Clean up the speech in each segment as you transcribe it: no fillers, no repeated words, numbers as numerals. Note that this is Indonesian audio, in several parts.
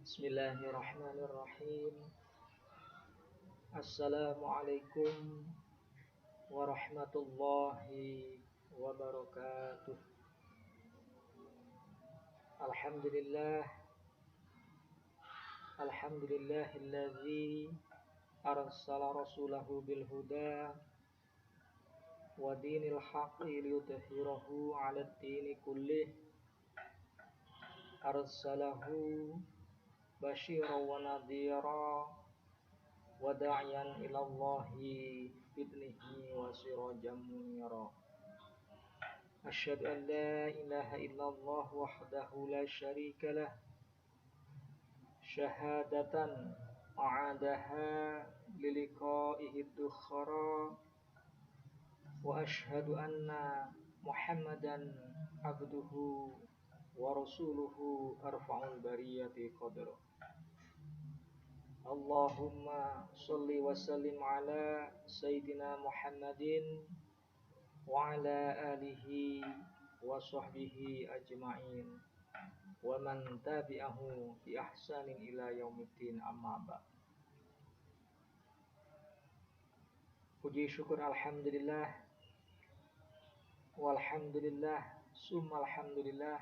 Bismillahirrahmanirrahim. Assalamualaikum warahmatullahi wabarakatuh. Alhamdulillah, alhamdulillahilladzi arsala rasulahu bil huda wa dinil haqqi liyudhhirahu 'alad dini kullih. Arsalahu basyiran wa nadhira wa da'iyan ilallahi bi'idnihi wa sirajan munira. Asyhadu an la ilaha illallah wahdahu la syarika lah, syahadatan a'adaha liliqa'ihi dukhara. Wa asyhadu anna Muhammadan abduhu wa rasuluhu arfa'ul bariyati qadra. Allahumma sholli wa sallim ala Sayyidina Muhammadin wa ala alihi wa sahbihi ajma'in wa man tabi'ahu bi ahsanin ila yaumiddin, amma ba'd. Puji syukur alhamdulillah, walhamdulillah, summa alhamdulillah.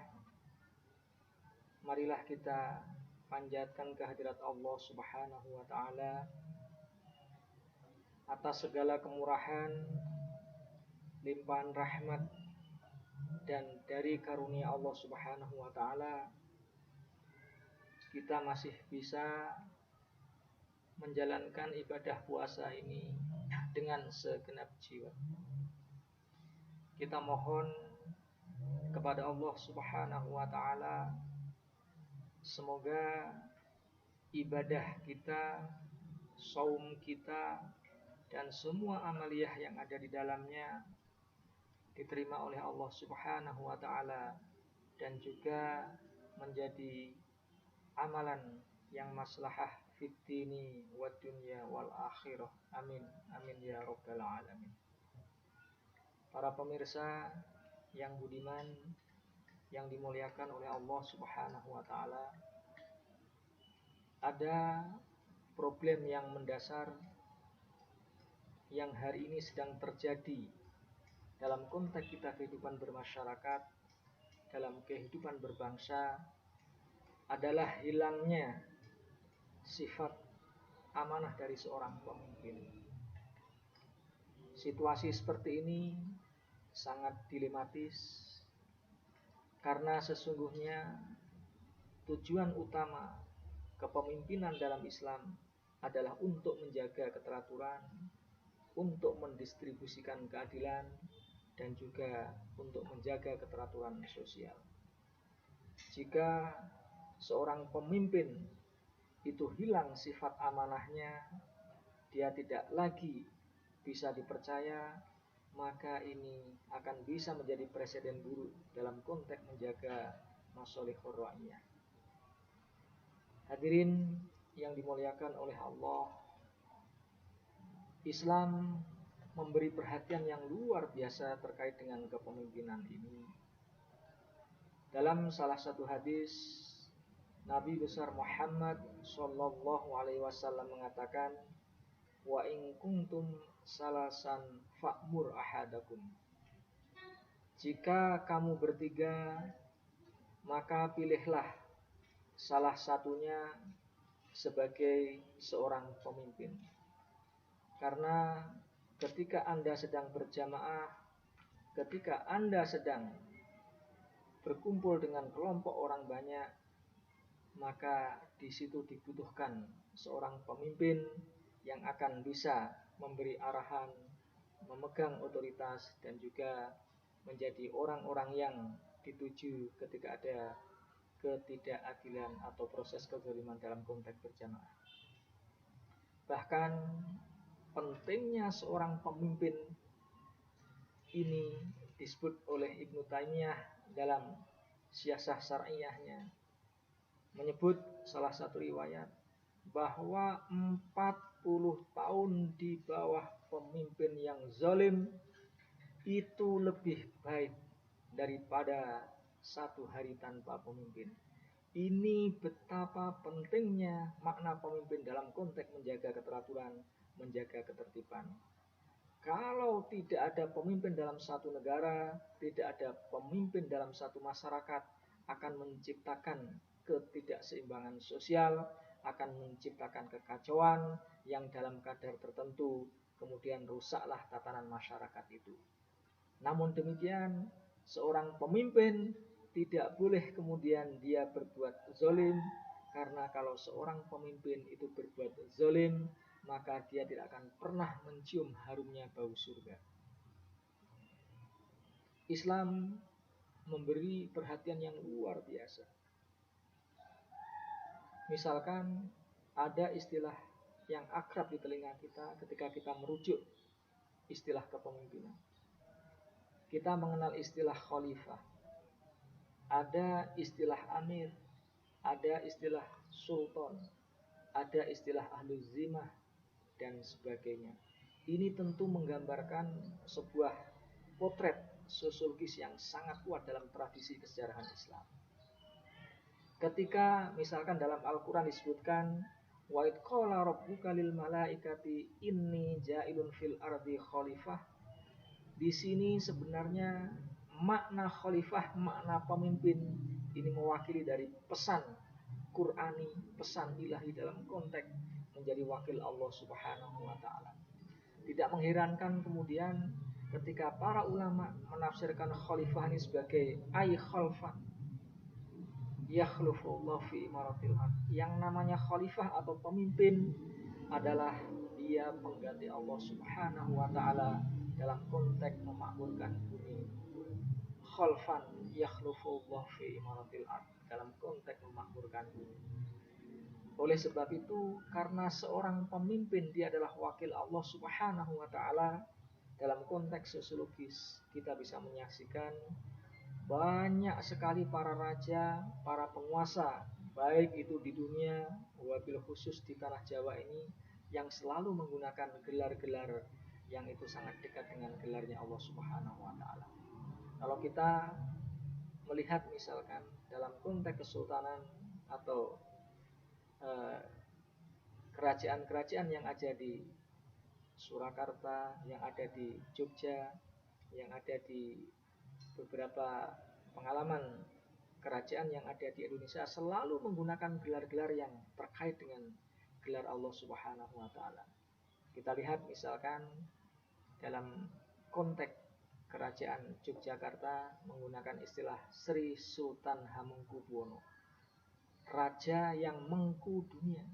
Marilah kita panjatkan kehadirat Allah Subhanahu wa ta'ala atas segala kemurahan, limpahan rahmat, dan dari karunia Allah Subhanahu wa ta'ala kita masih bisa menjalankan ibadah puasa ini dengan segenap jiwa. Kita mohon kepada Allah Subhanahu wa ta'ala, semoga ibadah kita, saum kita, dan semua amaliyah yang ada di dalamnya diterima oleh Allah Subhanahu wa ta'ala dan juga menjadi amalan yang maslahah fid dini wad dunya wal akhirah. Amin amin ya rabbal alamin. Para pemirsa yang budiman, yang dimuliakan oleh Allah Subhanahu wa ta'ala, ada problem yang mendasar yang hari ini sedang terjadi dalam konteks kita kehidupan bermasyarakat, dalam kehidupan berbangsa, adalah hilangnya sifat amanah dari seorang pemimpin. Situasi seperti ini sangat dilematis, karena sesungguhnya tujuan utama kepemimpinan dalam Islam adalah untuk menjaga keteraturan, untuk mendistribusikan keadilan, dan juga untuk menjaga keteraturan sosial. Jika seorang pemimpin itu hilang sifat amanahnya, dia tidak lagi bisa dipercaya, maka ini akan bisa menjadi presiden buruk dalam konteks menjaga masalihur ra'iyah. Hadirin yang dimuliakan oleh Allah, Islam memberi perhatian yang luar biasa terkait dengan kepemimpinan ini. Dalam salah satu hadis, Nabi besar Muhammad sallallahu alaihi wasallam mengatakan, wa in kuntum salasan fa'mur ahadakum. Jika kamu bertiga, maka pilihlah salah satunya sebagai seorang pemimpin. Karena ketika Anda sedang berjamaah, ketika Anda sedang berkumpul dengan kelompok orang banyak, maka di situ dibutuhkan seorang pemimpin yang akan bisa memberi arahan, memegang otoritas, dan juga menjadi orang-orang yang dituju ketika ada ketidakadilan atau proses kezaliman dalam konteks berjamaah. Bahkan pentingnya seorang pemimpin ini disebut oleh Ibnu Taimiyah dalam Syiasah Syar'iyahnya, menyebut salah satu riwayat bahwa 40 tahun di bawah pemimpin yang zalim itu lebih baik daripada satu hari tanpa pemimpin. Ini betapa pentingnya makna pemimpin dalam konteks menjaga keteraturan, menjaga ketertiban. Kalau tidak ada pemimpin dalam satu negara, tidak ada pemimpin dalam satu masyarakat, akan menciptakan ketidakseimbangan sosial, akan menciptakan kekacauan yang dalam kadar tertentu, kemudian rusaklah tatanan masyarakat itu. Namun demikian, seorang pemimpin tidak boleh kemudian dia berbuat zalim, karena kalau seorang pemimpin itu berbuat zalim, maka dia tidak akan pernah mencium harumnya bau surga. Islam memberi perhatian yang luar biasa. Misalkan ada istilah yang akrab di telinga kita ketika kita merujuk istilah kepemimpinan. Kita mengenal istilah khalifah, ada istilah amir, ada istilah sultan, ada istilah ahlu zimah, dan sebagainya. Ini tentu menggambarkan sebuah potret sosiologis yang sangat kuat dalam tradisi kesejarahan Islam. Ketika misalkan dalam Al-Quran disebutkan wa id qala rabbuka lil malaikati inni ja'ilun fil ardi khalifah, di sini sebenarnya makna khalifah, makna pemimpin ini mewakili dari pesan Qur'ani, pesan ilahi dalam konteks menjadi wakil Allah Subhanahu wa taala. Tidak mengherankan kemudian ketika para ulama menafsirkan khalifah ini sebagai ay khalfan yakhlufullah fi imaratil ard. Yang namanya khalifah atau pemimpin adalah dia pengganti Allah Subhanahu wa taala dalam konteks memakmurkan bumi. Khalfan yakhlufullah fi imaratil ard, dalam konteks memakmurkan bumi. Oleh sebab itu, karena seorang pemimpin dia adalah wakil Allah Subhanahu wa taala, dalam konteks sosiologis kita bisa menyaksikan banyak sekali para raja, para penguasa, baik itu di dunia, wabil khusus di tanah Jawa ini, yang selalu menggunakan gelar-gelar yang itu sangat dekat dengan gelarnya Allah Subhanahu wa taala. Kalau kita melihat misalkan dalam konteks kesultanan atau kerajaan-kerajaan yang ada di Surakarta, yang ada di Jogja, yang ada di beberapa pengalaman kerajaan yang ada di Indonesia, selalu menggunakan gelar-gelar yang terkait dengan gelar Allah Subhanahu wa taala. Kita lihat misalkan dalam konteks kerajaan Yogyakarta menggunakan istilah Sri Sultan Hamengkubuwono, raja yang mengku dunia.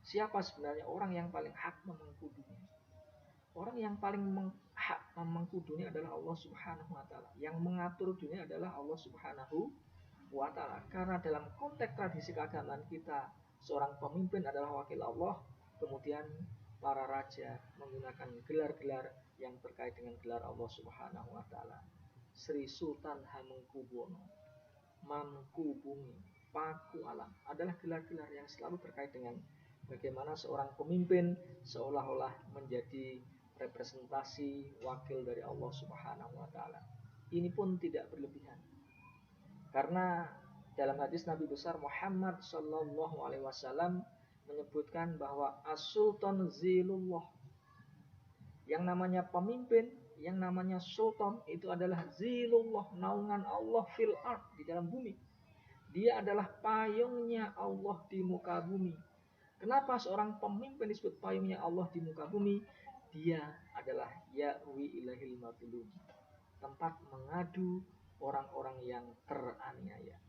Siapa sebenarnya orang yang paling hak memengku dunia? Orang yang paling hak memengku dunia adalah Allah Subhanahu wa taala. Yang mengatur dunia adalah Allah Subhanahu wa taala. Karena dalam konteks tradisi keagamaan kita, seorang pemimpin adalah wakil Allah, kemudian para raja menggunakan gelar-gelar yang terkait dengan gelar Allah Subhanahu wa taala. Sri Sultan Hamengkubuwono, Mangku Bumi, Paku Alam adalah gelar-gelar yang selalu terkait dengan bagaimana seorang pemimpin seolah-olah menjadi representasi wakil dari Allah Subhanahu wa taala. Ini pun tidak berlebihan. Karena dalam hadis Nabi besar Muhammad sallallahu alaihi wasallam menyebutkan bahwa as-sultan zilullah. Yang namanya pemimpin, yang namanya sultan itu adalah zilullah, naungan Allah fil ard, di dalam bumi. Dia adalah payungnya Allah di muka bumi. Kenapa seorang pemimpin disebut payungnya Allah di muka bumi? Dia adalah ya'wi ilahil matulun, tempat mengadu orang-orang yang teraniaya.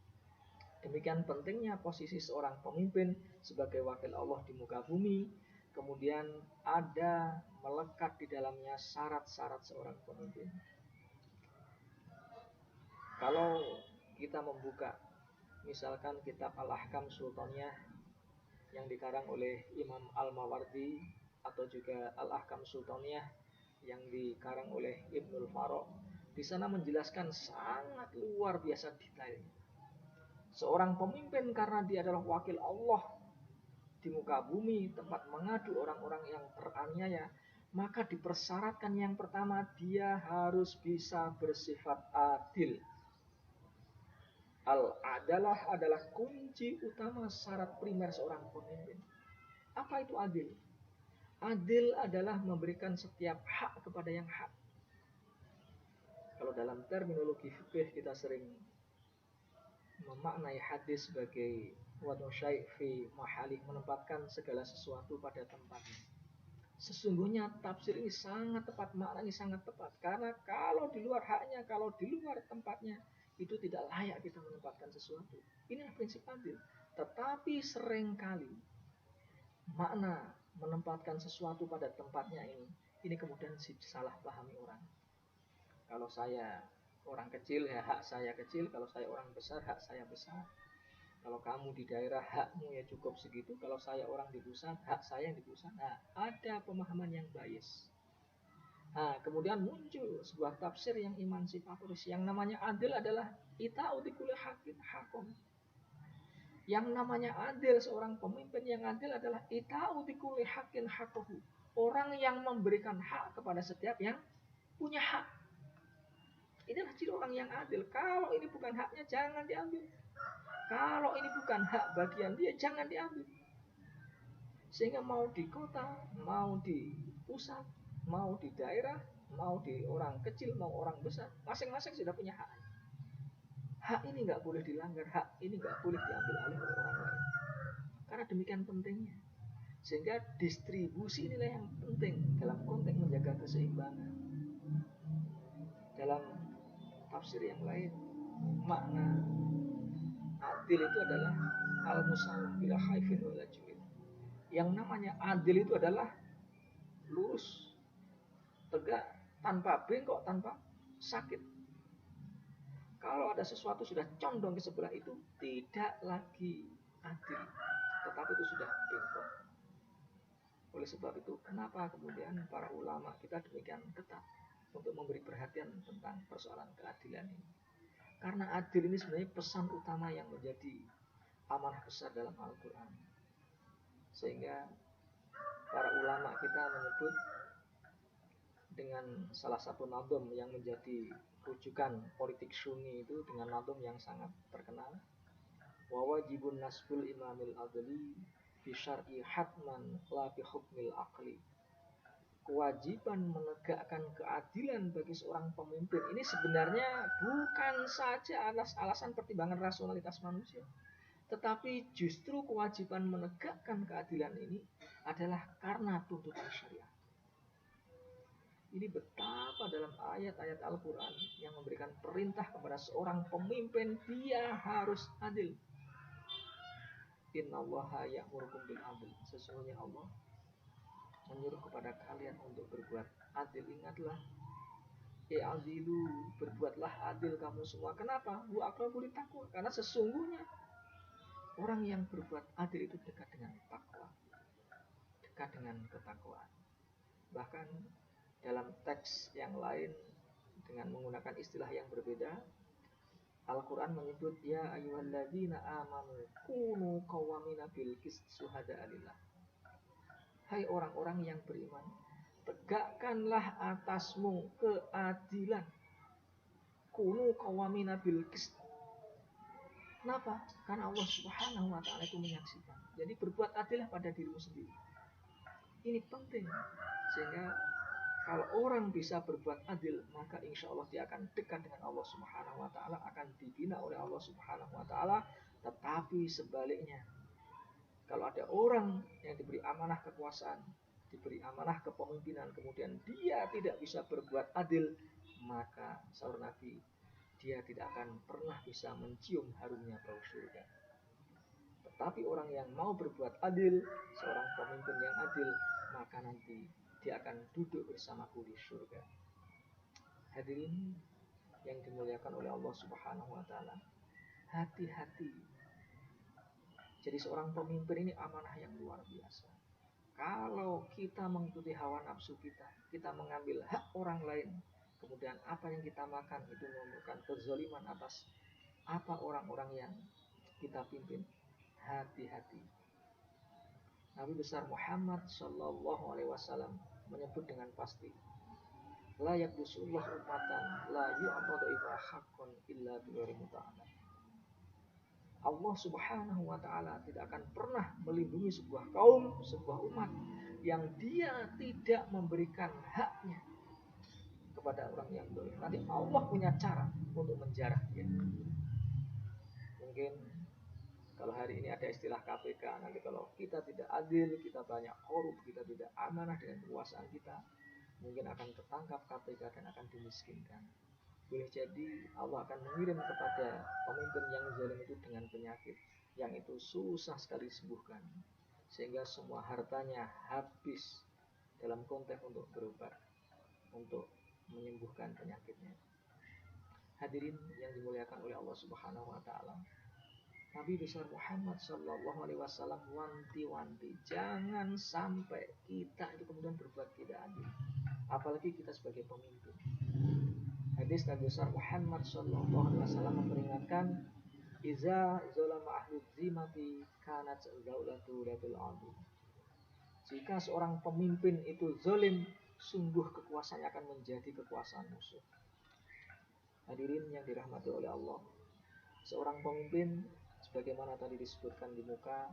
Demikian pentingnya posisi seorang pemimpin sebagai wakil Allah di muka bumi. Kemudian ada melekat di dalamnya syarat-syarat seorang pemimpin. Kalau kita membuka misalkan kitab Al-Ahkam Sultaniyah yang dikarang oleh Imam Al-Mawardi, atau juga Al-Ahkam Sultaniyah yang dikarang oleh Ibnul Farouk, di sana menjelaskan sangat luar biasa detailnya. Seorang pemimpin karena dia adalah wakil Allah di muka bumi, tempat mengadu orang-orang yang teraniaya, maka dipersyaratkan yang pertama dia harus bisa bersifat adil. Al-adalah adalah kunci utama syarat primer seorang pemimpin. Apa itu adil? Adil adalah memberikan setiap hak kepada yang hak. Kalau dalam terminologi fikih kita sering memaknai hadis sebagai wadu syai' fi mahali, menempatkan segala sesuatu pada tempatnya. Sesungguhnya tafsir ini sangat tepat, makna ini sangat tepat. Karena kalau di luar haknya, kalau di luar tempatnya, itu tidak layak kita menempatkan sesuatu. Inilah prinsip adil. Tetapi seringkali makna menempatkan sesuatu pada tempatnya ini kemudian salah pahami orang. Kalau saya orang kecil, ya hak saya kecil. Kalau saya orang besar, hak saya besar. Kalau kamu di daerah, hakmu ya cukup segitu. Kalau saya orang di pusat, hak saya yang di pusat. Nah, ada pemahaman yang bias. Nah, kemudian muncul sebuah tafsir yang emansipatoris. Yang namanya adil adalah ita'u likulli haqqin haqqan. Yang namanya adil, seorang pemimpin yang adil adalah ita'u likulli haqqin haqqahu. Orang yang memberikan hak kepada setiap yang punya hak. Inilah ciri orang yang adil. Kalau ini bukan haknya, jangan diambil. Kalau ini bukan hak bagian dia, jangan diambil. Sehingga mau di kota, mau di pusat, mau di daerah, mau di orang kecil, mau orang besar, masing-masing sudah punya hak. Hak ini nggak boleh dilanggar, hak ini nggak boleh diambil alih oleh orang lain. Karena demikian pentingnya. Sehingga distribusi inilah yang penting dalam konteks menjaga keseimbangan. Dalam tafsir yang lain, makna adil itu adalah al-musawwah bila khaifin wala julid. Yang namanya adil itu adalah lurus, tegak, tanpa bengkok, tanpa sakit. Kalau ada sesuatu sudah condong ke sebelah itu, tidak lagi adil, tetapi itu sudah bengkok. Oleh sebab itu, kenapa kemudian para ulama kita demikian ketat untuk memberi perhatian tentang persoalan keadilan ini? Karena adil ini sebenarnya pesan utama yang menjadi amanah besar dalam Al-Quran. Sehingga para ulama kita menyebut dengan salah satu nadom yang menjadi rujukan politik Sunni itu dengan nadom yang sangat terkenal. Wa wajibun nasbul imamil adli fi syar'i hatman la fi hukmil aqli. Kewajiban menegakkan keadilan bagi seorang pemimpin ini sebenarnya bukan saja alasan pertimbangan rasionalitas manusia, tetapi justru kewajiban menegakkan keadilan ini adalah karena tuntutan syariat. Ini betapa dalam ayat-ayat Al-Quran yang memberikan perintah kepada seorang pemimpin, dia harus adil. Innallaha ya'murukum bil adl. Sesungguhnya Allah menyuruh kepada kalian untuk berbuat adil. Ingatlah, adilu, berbuatlah adil kamu semua. Kenapa? Wa aqrabu littaqwa. Karena sesungguhnya orang yang berbuat adil itu dekat dengan takwa, dekat dengan ketakwaan. Bahkan dalam teks yang lain dengan menggunakan istilah yang berbeda, Al-Quran menyebut ya ayyuhalladzina amanu kunu qawwamina bil qist syuhada'a lillah. Hai orang-orang yang beriman, tegakkanlah atasmu keadilan. Kunu qawwamina bil qist. Kenapa? Karena Allah Subhanahu wa taala itu menyaksikan. Jadi berbuat adillah pada dirimu sendiri. Ini penting. Sehingga kalau orang bisa berbuat adil, maka insya Allah dia akan dekat dengan Allah Subhanahu wa taala, akan dibina oleh Allah Subhanahu wa taala. Tetapi sebaliknya, kalau ada orang yang diberi amanah kekuasaan, diberi amanah kepemimpinan, kemudian dia tidak bisa berbuat adil, maka sahur Nabi, dia tidak akan pernah bisa mencium harumnya bau surga. Tetapi orang yang mau berbuat adil, seorang pemimpin yang adil, maka nanti dia akan duduk bersamaku di surga. Hadirin yang dimuliakan oleh Allah Subhanahu wa taala, hati-hati. Jadi seorang pemimpin ini amanah yang luar biasa. Kalau kita mengikuti hawa nafsu kita mengambil hak orang lain, kemudian apa yang kita makan itu merupakan kezaliman atas apa orang-orang yang kita pimpin. Hati-hati. Nabi besar Muhammad Sallallahu Alaihi Wasallam menyebut dengan pasti, la yakdusullah ummatan la yu'tadu ifa haqqun illa biwari muta'alam. Allah Subhanahu wa taala tidak akan pernah melindungi sebuah kaum, sebuah umat yang dia tidak memberikan haknya kepada orang yang dolim. Nanti Allah punya cara untuk menjarah dia. Mungkin kalau hari ini ada istilah KPK, nanti kalau kita tidak adil, kita banyak korup, kita tidak amanah dengan kekuasaan kita, mungkin akan tertangkap KPK dan akan dimiskinkan. Boleh jadi Allah akan mengirim kepada pemimpin yang zalim itu dengan penyakit yang itu susah sekali disembuhkan, sehingga semua hartanya habis dalam konteks untuk berobat, untuk menyembuhkan penyakitnya. Hadirin yang dimuliakan oleh Allah Subhanahu wa taala, Nabi besar Muhammad Sallallahu Alaihi Wasallam wanti-wanti jangan sampai kita itu kemudian berbuat tidak adil, apalagi kita sebagai pemimpin. Hadis Nabi besar Muhammad Sallallahu Alaihi Wasallam memperingatkan, Iza zolama ahlu zimati kanat zaulatu latul adu. Jika seorang pemimpin itu zolim, sungguh kekuasaannya akan menjadi kekuasaan musuh. Hadirin yang dirahmati oleh Allah, seorang pemimpin sebagaimana tadi disebutkan di muka,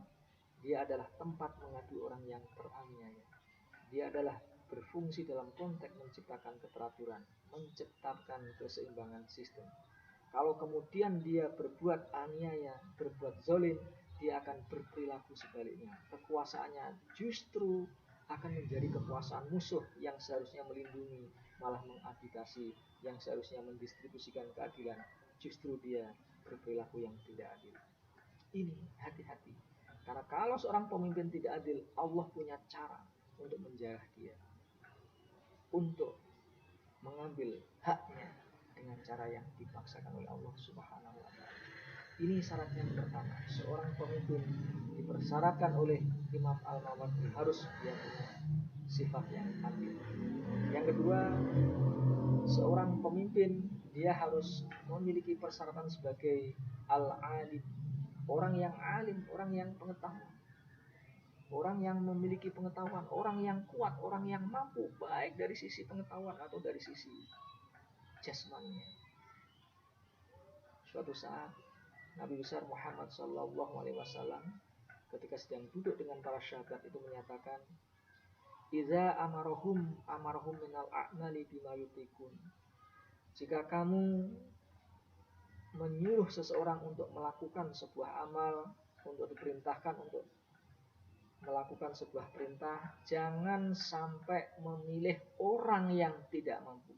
dia adalah tempat mengadu orang yang teraniaya. Dia adalah berfungsi dalam konteks menciptakan keteraturan, menciptakan keseimbangan sistem. Kalau kemudian dia berbuat aniaya, berbuat zalim, dia akan berperilaku sebaliknya. Kekuasaannya justru akan menjadi kekuasaan musuh yang seharusnya melindungi, malah mengagitasi, yang seharusnya mendistribusikan keadilan, justru dia berperilaku yang tidak adil. Ini hati-hati, karena kalau seorang pemimpin tidak adil, Allah punya cara untuk menjarah dia, untuk mengambil haknya dengan cara yang dipaksakan oleh Allah Subhanahu wa taala. Ini syarat yang pertama, seorang pemimpin dipersyaratkan oleh Imam Al-Mawardi harus dia punya sifat yang adil. Yang kedua, seorang pemimpin dia harus memiliki persyaratan sebagai al-alim, orang yang alim, orang yang pengetahuan, orang yang memiliki pengetahuan, orang yang kuat, orang yang mampu, baik dari sisi pengetahuan atau dari sisi jasmaninya. Suatu saat Nabi besar Muhammad Sallallahu Alaihi Wasallam ketika sedang duduk dengan para sahabat itu menyatakan, Iza amarohum minal a'mali bima yutikun. Jika kamu menyuruh seseorang untuk melakukan sebuah amal, untuk diperintahkan untuk melakukan sebuah perintah, jangan sampai memilih orang yang tidak mampu.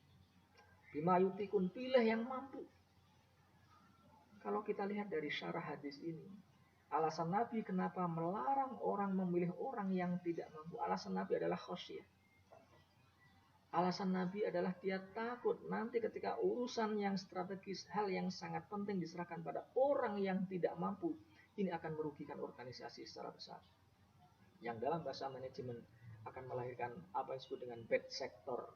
Bima yutikun, pilih yang mampu. Kalau kita lihat dari syarah hadis ini, alasan Nabi kenapa melarang orang memilih orang yang tidak mampu, alasan Nabi adalah khosyah. Alasan Nabi adalah dia takut nanti ketika urusan yang strategis, hal yang sangat penting diserahkan pada orang yang tidak mampu, ini akan merugikan organisasi secara besar. Yang dalam bahasa manajemen akan melahirkan apa yang disebut dengan bad sector,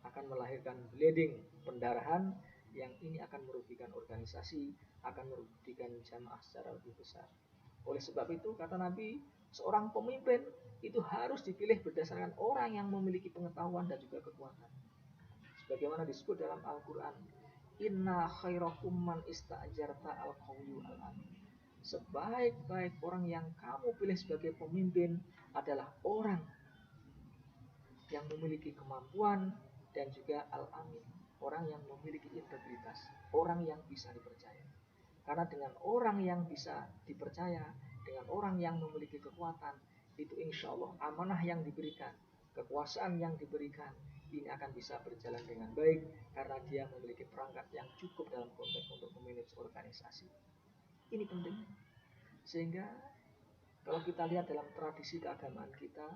akan melahirkan bleeding, pendarahan, yang ini akan merugikan organisasi, akan merugikan jamaah secara lebih besar. Oleh sebab itu, kata Nabi, seorang pemimpin itu harus dipilih berdasarkan orang yang memiliki pengetahuan dan juga kekuatan. Sebagaimana disebut dalam Al-Quran, Inna khairakum man ista'jarta al-qawiyyu al-amin. Sebaik-baik orang yang kamu pilih sebagai pemimpin adalah orang yang memiliki kemampuan dan juga al-amin, orang yang memiliki integritas, orang yang bisa dipercaya. Karena dengan orang yang bisa dipercaya, dengan orang yang memiliki kekuatan, itu insya Allah amanah yang diberikan, kekuasaan yang diberikan, ini akan bisa berjalan dengan baik karena dia memiliki perangkat yang cukup dalam konteks untuk memanage organisasi. Ini penting. Sehingga kalau kita lihat dalam tradisi keagamaan kita,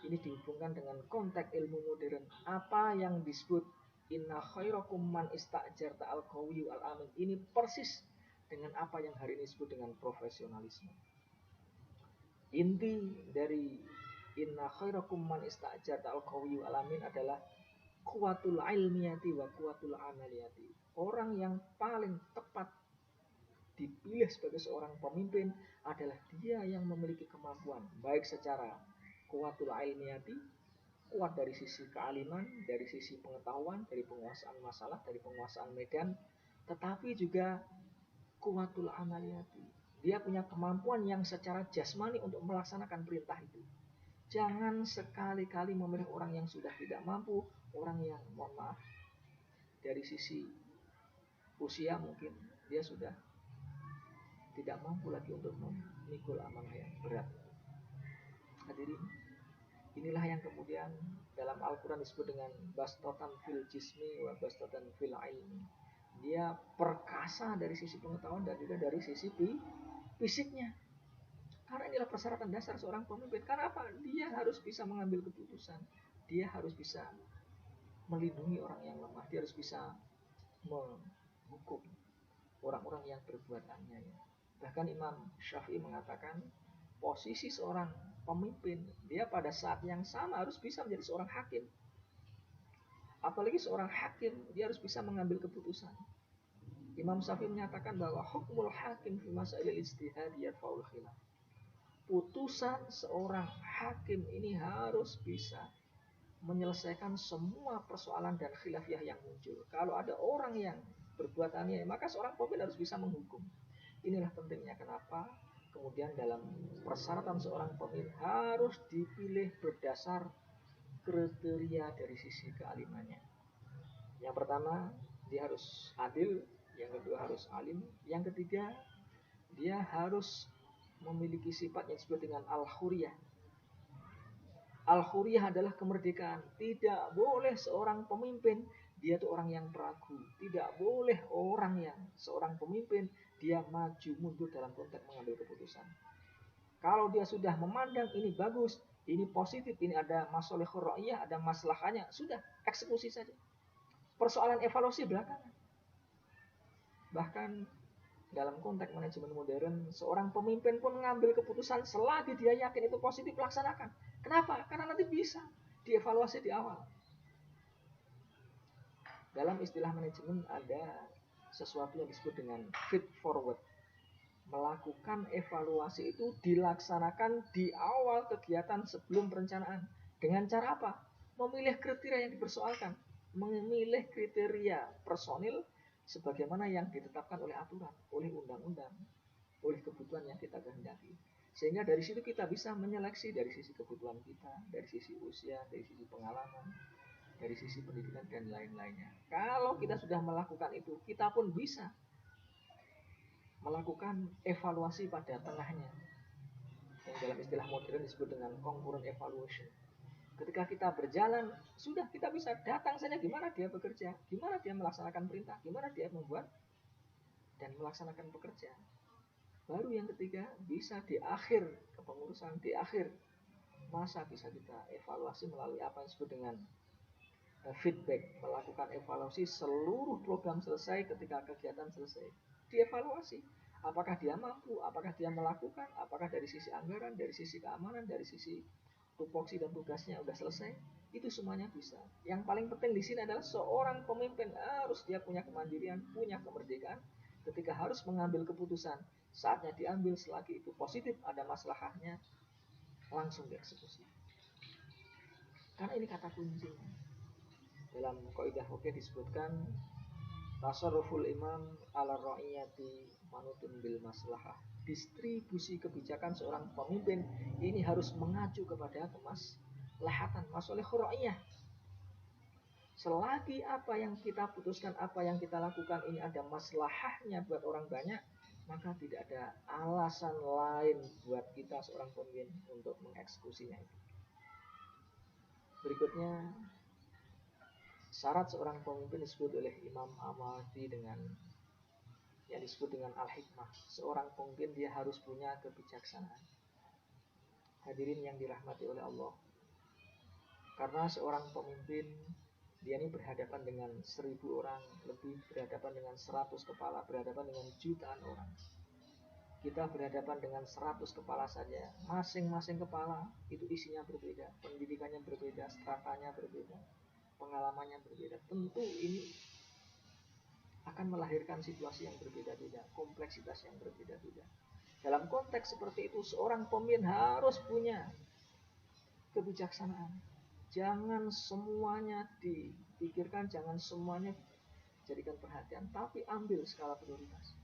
ini dihubungkan dengan konteks ilmu modern. Apa yang disebut Inna khairakum man ista'jarta al-qawiyyu al-amin, ini persis dengan apa yang hari ini disebut dengan profesionalisme. Inti dari Inna khairakum man ista'jarta al-qawiyyu al-amin adalah kuwatul ilmiyati wa kuwatul amaliyati. Orang yang paling tepat dipilih sebagai seorang pemimpin adalah dia yang memiliki kemampuan, baik secara kuwatul ilmiyati, kuat dari sisi kealiman, dari sisi pengetahuan, dari penguasaan masalah, dari penguasaan medan, tetapi juga kuwatul amaliyati, Dia punya kemampuan yang secara jasmani untuk melaksanakan perintah itu. Jangan sekali-kali memilih orang yang sudah tidak mampu, orang yang mohon maaf dari sisi usia mungkin dia sudah tidak mampu lagi untuk memikul amanah yang berat. Hadirin, inilah yang kemudian dalam Al-Quran disebut dengan bastotan fil jismi wa bastotan fil ilmi. Dia perkasa dari sisi pengetahuan dan juga dari sisi fisiknya. Karena inilah persyaratan dasar seorang pemimpin. Karena apa? Dia harus bisa mengambil keputusan. Dia harus bisa melindungi orang yang lemah. Dia harus bisa menghukum orang-orang yang berbuat aniaya. Bahkan Imam Syafi'i mengatakan posisi seorang pemimpin, dia pada saat yang sama harus bisa menjadi seorang hakim. Apalagi seorang hakim, dia harus bisa mengambil keputusan. Imam Syafi'i menyatakan bahwa hukmul hakim fi masailil ijtihad yarfa'ul khilaf. Putusan seorang hakim ini harus bisa menyelesaikan semua persoalan dan khilafiyah yang muncul. Kalau ada orang yang berbuat aniaya, maka seorang pemimpin harus bisa menghukum. Inilah pentingnya kenapa kemudian dalam persyaratan seorang pemimpin harus dipilih berdasar kriteria dari sisi kealimannya. Yang pertama, dia harus adil. Yang kedua, harus alim. Yang ketiga, dia harus memiliki sifat yang disebut dengan al-huriyah. Al-huriyah adalah kemerdekaan. Tidak boleh seorang pemimpin dia itu orang yang peragu. Tidak boleh orang yang seorang pemimpin dia maju mundur dalam konteks mengambil keputusan. Kalau dia sudah memandang ini bagus, ini positif, ini ada masalihur ra'iyah, ada maslahahnya, sudah eksekusi saja. Persoalan evaluasi belakangan. Bahkan dalam konteks manajemen modern, seorang pemimpin pun mengambil keputusan selagi dia yakin itu positif, laksanakan. Kenapa? Karena nanti bisa dievaluasi di awal. Dalam istilah manajemen ada sesuatu yang disebut dengan feed forward. Melakukan evaluasi itu dilaksanakan di awal kegiatan sebelum perencanaan. Dengan cara apa? Memilih kriteria yang dipersoalkan. Memilih kriteria personil sebagaimana yang ditetapkan oleh aturan, oleh undang-undang, oleh kebutuhan yang kita kehendaki. Sehingga dari situ kita bisa menyeleksi dari sisi kebutuhan kita, dari sisi usia, dari sisi pengalaman, dari sisi pendidikan dan lain-lainnya. Kalau kita sudah melakukan itu, kita pun bisa melakukan evaluasi pada tengahnya. Yang dalam istilah modern disebut dengan concurrent evaluation. Ketika kita berjalan, sudah kita bisa datang saja gimana dia bekerja, gimana dia melaksanakan perintah, gimana dia membuat dan melaksanakan pekerjaan. Baru yang ketiga, bisa di akhir kepengurusan, di akhir masa bisa kita evaluasi melalui apa yang disebut dengan feedback, melakukan evaluasi seluruh program selesai ketika kegiatan selesai. Dievaluasi, apakah dia mampu, apakah dia melakukan, apakah dari sisi anggaran, dari sisi keamanan, dari sisi tupoksi dan tugasnya sudah selesai, itu semuanya bisa. Yang paling penting di sini adalah seorang pemimpin harus dia punya kemandirian, punya kemerdekaan ketika harus mengambil keputusan. Saatnya diambil selagi itu positif, ada masalahnya, langsung dieksekusi. Karena ini kata kuncinya. Dalam kaidah fikih disebutkan tasarruful imam ala ra'iyati manutun bil maslahah. Distribusi kebijakan seorang pemimpin ini harus mengacu kepada kemaslahatan, masalihur ra'iyah. Selagi apa yang kita putuskan, apa yang kita lakukan ini ada maslahahnya buat orang banyak, maka tidak ada alasan lain buat kita seorang pemimpin untuk mengeksekusinya itu. Berikutnya, syarat seorang pemimpin disebut oleh Imam Al-Mawardi dengan yang disebut dengan al-hikmah. Seorang pemimpin dia harus punya kebijaksanaan. Hadirin yang dirahmati oleh Allah. Karena seorang pemimpin dia ini berhadapan dengan 1000 orang, lebih berhadapan dengan 100 kepala, berhadapan dengan jutaan orang. Kita berhadapan dengan 100 kepala saja. Masing-masing kepala itu isinya berbeda, pendidikannya berbeda, stratanya berbeda, pengalamannya berbeda. Tentu ini akan melahirkan situasi yang berbeda-beda, kompleksitas yang berbeda-beda. Dalam konteks seperti itu, seorang pemimpin harus punya kebijaksanaan. Jangan semuanya dipikirkan, jangan semuanya jadikan perhatian, tapi ambil skala prioritas.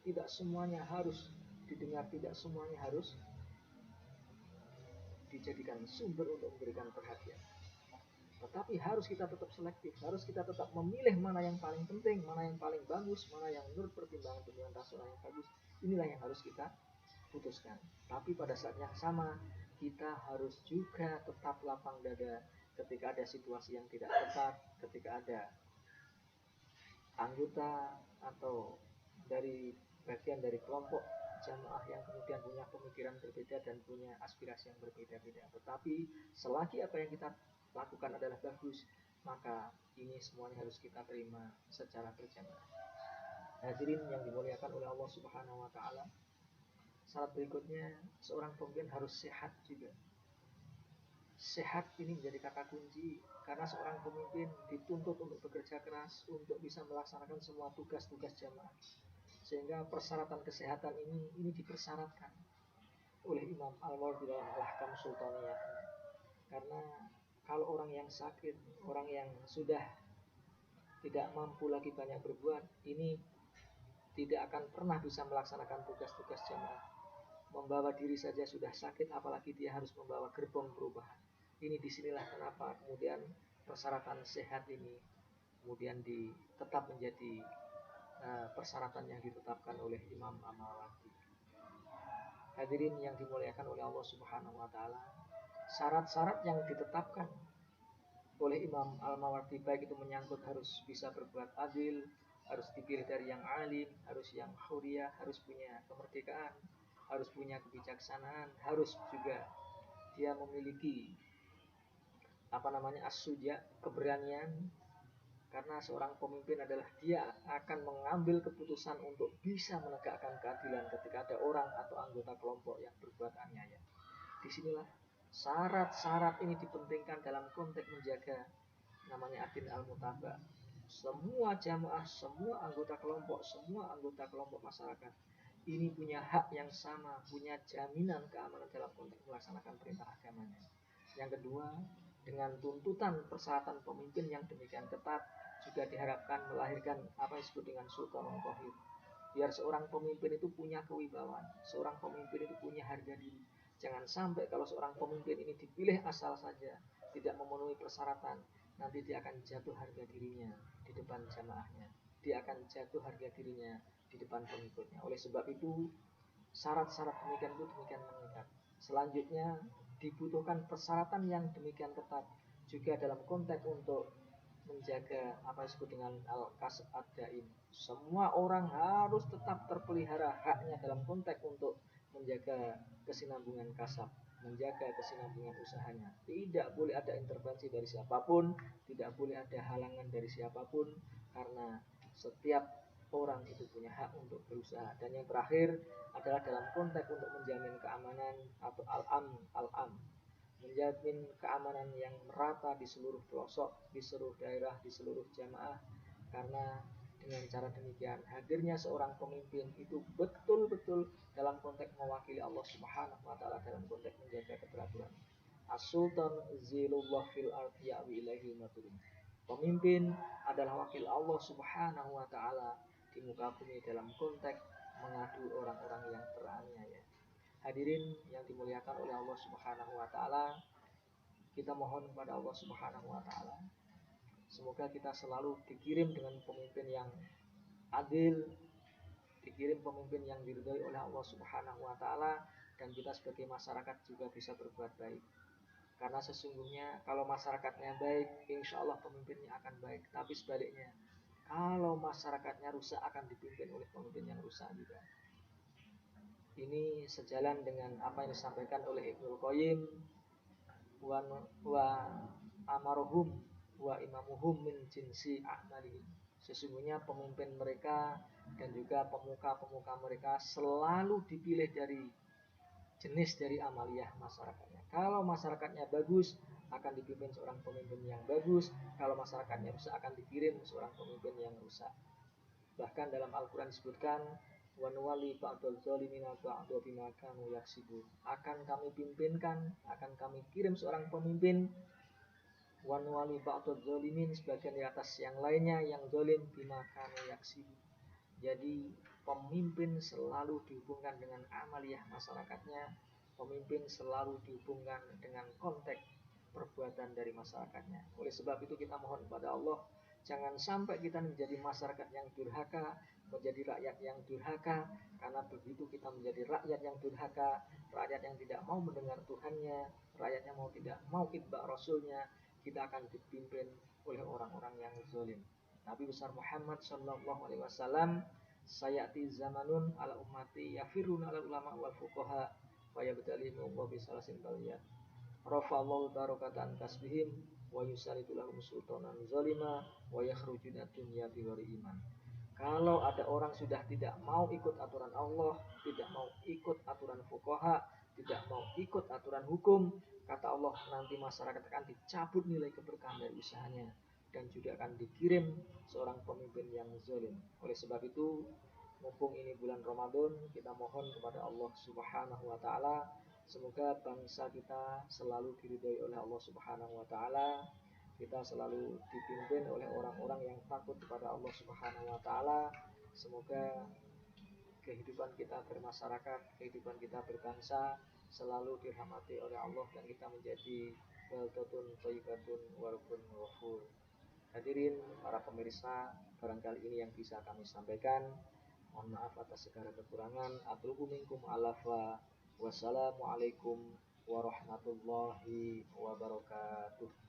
Tidak semuanya harus didengar, tidak semuanya harus dijadikan sumber untuk memberikan perhatian. Tetapi harus kita tetap selektif, harus kita tetap memilih mana yang paling penting, mana yang paling bagus, mana yang menurut pertimbangan rasional yang bagus. Inilah yang harus kita putuskan. Tapi pada saat yang sama, kita harus juga tetap lapang dada ketika ada situasi yang tidak tepat, ketika ada anggota atau dari bagian dari kelompok jamaah yang kemudian punya pemikiran berbeda dan punya aspirasi yang berbeda-beda. Tetapi selagi apa yang kita lakukan adalah bagus, maka ini semuanya harus kita terima secara berjamaah. Hadirin yang dimuliakan oleh Allah Subhanahu wa taala, syarat berikutnya seorang pemimpin harus sehat juga. Sehat ini menjadi kata kunci karena seorang pemimpin dituntut untuk bekerja keras untuk bisa melaksanakan semua tugas-tugas jamaah. Sehingga persyaratan kesehatan ini dipersyaratkan oleh Imam Al-Mawardi dalam Al-Ahkam Sultaniyah. Karena kalau orang yang sakit, orang yang sudah tidak mampu lagi banyak berbuat, ini tidak akan pernah bisa melaksanakan tugas-tugas jamaah. Membawa diri saja sudah sakit, apalagi dia harus membawa gerbong perubahan. Ini disinilah kenapa kemudian persyaratan sehat ini kemudian tetap menjadi persyaratan yang ditetapkan oleh Imam Al-Mawardi. Hadirin yang dimuliakan oleh Allah Subhanahu wa taala, syarat-syarat yang ditetapkan oleh Imam Al-Mawardi baik itu menyangkut harus bisa berbuat adil, harus dipilih dari yang alim, harus yang huriyah, harus punya kemerdekaan, harus punya kebijaksanaan, harus juga dia memiliki as-suja, keberanian, karena seorang pemimpin adalah dia akan mengambil keputusan untuk bisa menegakkan keadilan ketika ada orang atau anggota kelompok yang berbuat aniaya. Disinilah syarat-syarat ini dipentingkan dalam konteks menjaga namanya adil al-mutaba. Semua jamaah, semua anggota kelompok masyarakat ini punya hak yang sama, punya jaminan keamanan dalam konteks melaksanakan perintah agamanya. Yang kedua, dengan tuntutan persyaratan pemimpin yang demikian ketat juga diharapkan melahirkan apa yang disebut dengan sultanul qahir. Biar seorang pemimpin itu punya kewibawaan, seorang pemimpin itu punya harga diri. Jangan sampai kalau seorang pemimpin ini dipilih asal saja, tidak memenuhi persyaratan, nanti dia akan jatuh harga dirinya di depan jamaahnya, dia akan jatuh harga dirinya di depan pengikutnya. Oleh sebab itu, syarat-syarat demikian itu demikian mengikat. Selanjutnya dibutuhkan persyaratan yang demikian ketat juga dalam konteks untuk menjaga apa yang disebut dengan al-kasb ad-daim. Semua orang harus tetap terpelihara haknya dalam konteks untuk menjaga kesinambungan kasab, menjaga kesinambungan usahanya. Tidak boleh ada intervensi dari siapapun, tidak boleh ada halangan dari siapapun, karena setiap orang itu punya hak untuk berusaha. Dan yang terakhir adalah dalam konteks untuk menjamin keamanan atau al-am, menjamin keamanan yang merata di seluruh pelosok, di seluruh daerah, di seluruh jamaah. Karena dengan cara demikian hadirnya seorang pemimpin itu betul-betul dalam konteks mewakili Allah Subhanahu wa taala dalam konteks menjaga keteraturan. As-Sultan zilullah fil ardi ya'wi ilaihi maturin. Pemimpin adalah wakil Allah Subhanahu wa taala di muka bumi dalam konteks mengadu orang-orang yang teraniaya. Hadirin yang dimuliakan oleh Allah Subhanahu wa taala, kita mohon kepada Allah Subhanahu wa taala semoga kita selalu dikirim dengan pemimpin yang adil, dikirim pemimpin yang diridhai oleh Allah Subhanahu wa taala, dan kita sebagai masyarakat juga bisa berbuat baik. Karena sesungguhnya kalau masyarakatnya baik, insya Allah pemimpinnya akan baik. Tapi sebaliknya, kalau masyarakatnya rusak akan dipimpin oleh pemimpin yang rusak juga. Ini sejalan dengan apa yang disampaikan oleh Ibnul Qayyim, wa amaruhum wa imamuhum min jinsi a'malihim. Sesungguhnya pemimpin mereka dan juga pemuka-pemuka mereka selalu dipilih dari jenis dari amaliyah masyarakatnya. Kalau masyarakatnya bagus, akan dipimpin seorang pemimpin yang bagus. Kalau masyarakatnya rusak, akan dikirim seorang pemimpin yang rusak. Bahkan dalam Al-Quran disebutkan, wa nuwalli ba'dal zalimina ba'da bima kanu yaksibun. Akan kami pimpinkan, akan kami kirim seorang pemimpin, wa nuwalli ba'dal zalimin, sebagian di atas yang lainnya yang zalim bima kanu yaksibun. Jadi pemimpin selalu dihubungkan dengan amaliyah masyarakatnya, pemimpin selalu dihubungkan dengan konteks perbuatan dari masyarakatnya. Oleh sebab itu kita mohon kepada Allah, jangan sampai kita menjadi masyarakat yang durhaka, menjadi rakyat yang durhaka, karena begitu kita menjadi rakyat yang durhaka, rakyat yang tidak mau mendengar Tuhannya, rakyat yang tidak mau itba Rasulnya, kita akan dipimpin oleh orang-orang yang zalim. Nabi besar Muhammad sallallahu alaihi wasallam, sayati zamanun ala ummati yafiruna ala ulama wal fuqaha wa yabtalihim wa bisalasin baliyat. Rafa'allahu barakatan kasbihim wa yusaritu lahum sultanan zalima wa yakhrujuna dunya biwari iman. Kalau ada orang sudah tidak mau ikut aturan Allah, tidak mau ikut aturan fuqaha, tidak mau ikut aturan hukum, kata Allah, nanti masyarakat akan dicabut nilai keberkahan dari usahanya dan juga akan dikirim seorang pemimpin yang zalim. Oleh sebab itu, mumpung ini bulan Ramadan, kita mohon kepada Allah Subhanahu wa taala, semoga bangsa kita selalu diridhai oleh Allah Subhanahu wa taala. Kita selalu dipimpin oleh orang-orang yang takut kepada Allah Subhanahu wa taala. Semoga kehidupan kita bermasyarakat, kehidupan kita berbangsa selalu dirahmati oleh Allah dan kita menjadi baldatun thayyibatun wa rabbun ghafur. Hadirin para pemirsa, barangkali ini yang bisa kami sampaikan. Mohon maaf atas segala kekurangan. Atlubu minkum alafa. Wassalamualaikum warahmatullahi wabarakatuh.